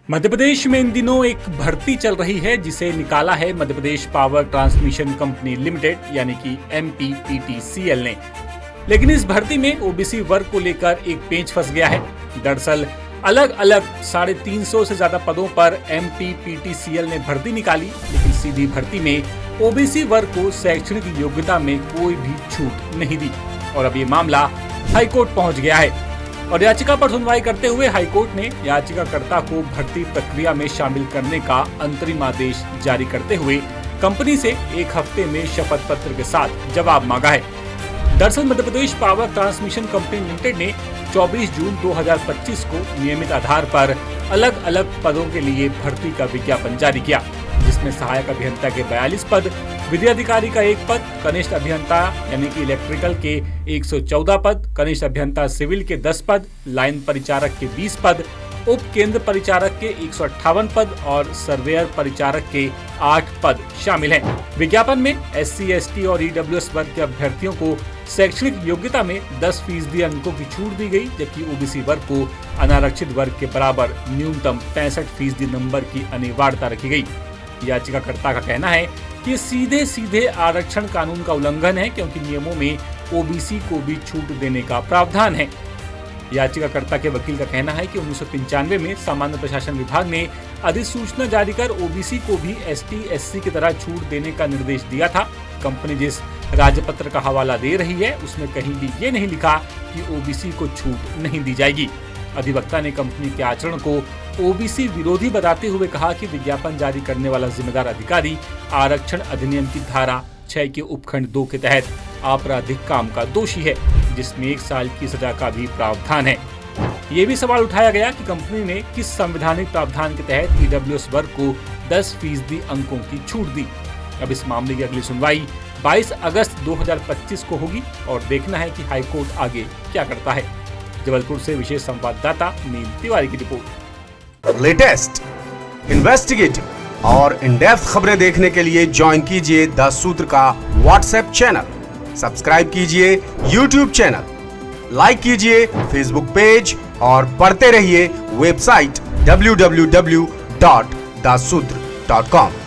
मध्य प्रदेश में इन दिनों एक भर्ती चल रही है जिसे निकाला है Madhya Pradesh power transmission company limited यानी कि MPPTCL ने। लेकिन इस भर्ती में ओबीसी वर्ग को लेकर एक पेंच फंस गया है। दरअसल अलग अलग 350 से ज्यादा पदों पर MPPTCL ने भर्ती निकाली, लेकिन सीधी भर्ती में ओबीसी वर्ग को शैक्षणिक योग्यता में कोई भी छूट नहीं दी और अब ये मामला हाईकोर्ट पहुंच गया है। और याचिका पर सुनवाई करते हुए हाईकोर्ट ने याचिकाकर्ता को भर्ती प्रक्रिया में शामिल करने का अंतरिम आदेश जारी करते हुए कंपनी से 1 हफ्ते में शपथ पत्र के साथ जवाब मांगा है। दरअसल Madhya Pradesh power transmission company limited ने 24 जून 2025 को नियमित आधार पर अलग अलग पदों के लिए भर्ती का विज्ञापन जारी किया, जिसमें सहायक अभियंता के 42 पद, विधि अधिकारी का 1 पद, कनिष्ठ अभियंता यानी कि इलेक्ट्रिकल के 114 पद, कनिष्ठ अभियंता सिविल के 10 पद, लाइन परिचारक के 20 पद, उप केंद्र परिचारक के 158 पद और सर्वेयर परिचारक के 8 पद शामिल हैं। विज्ञापन में SC, ST और EWS वर्ग के अभ्यर्थियों को शैक्षणिक योग्यता में 10% अंकों की छूट दी गई, जबकि ओबीसी वर्ग को अनारक्षित वर्ग के बराबर न्यूनतम 65% नंबर की अनिवार्यता रखी गई। याचिकाकर्ता का कहना है कि सीधे आरक्षण कानून का उल्लंघन है, क्योंकि नियमों में ओबीसी को भी छूट देने का प्रावधान है। याचिकाकर्ता के वकील का कहना है कि 1995 में सामान्य प्रशासन विभाग ने अधिसूचना जारी कर ओबीसी को भी ST, SC की तरह छूट देने का निर्देश दिया था। कंपनी जिस राजपत्र का हवाला दे रही है उसमें कहीं भी ये नहीं लिखा कि ओबीसी को छूट नहीं दी जाएगी। अधिवक्ता ने कंपनी के आचरण को ओबीसी विरोधी बताते हुए कहा कि विज्ञापन जारी करने वाला जिम्मेदार अधिकारी आरक्षण अधिनियम की धारा 6 के उपखंड 2 के तहत आपराधिक काम का दोषी है, जिसमें 1 साल की सजा का भी प्रावधान है। ये भी सवाल उठाया गया कि कंपनी ने किस संवैधानिक प्रावधान के तहत EWS वर्ग को 10% अंकों की छूट दी। अब इस मामले की अगली सुनवाई 22 अगस्त 2025 को होगी और देखना है कि हाईकोर्ट आगे क्या करता है। जबलपुर से विशेष संवाददाता नील तिवारी की रिपोर्ट। लेटेस्ट, इन्वेस्टिगेटिव और इन डेप्थ खबरें देखने के लिए ज्वाइन कीजिए द सूत्र का व्हाट्सएप चैनल, सब्सक्राइब कीजिए यूट्यूब चैनल, लाइक कीजिए फेसबुक पेज और पढ़ते रहिए वेबसाइट www.dasudr.com।